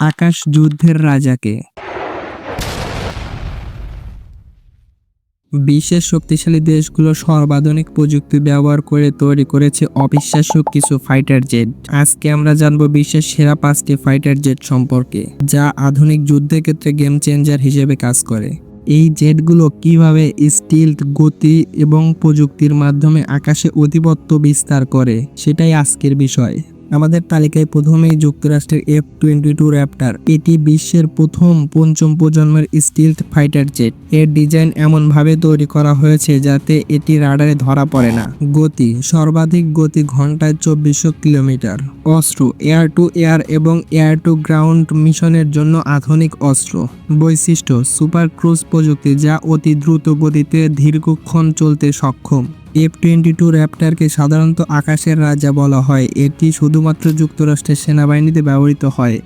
আকাশ যুদ্ধের রাজাকে। বিশ্বের শক্তিশালী দেশগুলো সর্বাধুনিক প্রযুক্তি ব্যবহার করে তৈরি করেছে অবিশ্বাস্য কিছু ফাইটার জেট। আজকে আমরা জানব বিশ্বের সেরা 5টি ফাইটার জেট সম্পর্কে, যা আধুনিক যুদ্ধের ক্ষেত্রে গেম চেঞ্জার হিসেবে কাজ করে। এই জেটগুলো কিভাবে স্টিলথ, গতি এবং প্রযুক্তির মাধ্যমে আকাশে আধিপত্য বিস্তার করে, সেটাই আজকের বিষয়। আমাদের তালিকায় প্রথমেই যুক্তরাষ্ট্রের F-22 র্যাপ্টর। এটি বিশ্বের প্রথম পঞ্চম প্রজন্মের স্টিলথ ফাইটার জেট। এর ডিজাইন এমনভাবে তৈরি করা হয়েছে যাতে এটি রাডারে ধরা পড়ে না। গতি: সর্বাধিক গতি ঘন্টায় 2400 কিলোমিটার। অস্ত্র: এয়ার টু এয়ার এবং এয়ার টু গ্রাউন্ড মিশনের জন্য আধুনিক অস্ত্র। বৈশিষ্ট্য: সুপার ক্রুজ প্রযুক্তি, যা অতি দ্রুত গতিতে দীর্ঘক্ষণ চলতে সক্ষম। F-22 র্যাপ্টরকে সাধারণত আকাশের রাজা বলা হয়। এটি শুধুমাত্র যুক্তরাষ্ট্রের সেনাবাহিনীতে ব্যবহৃত হয়।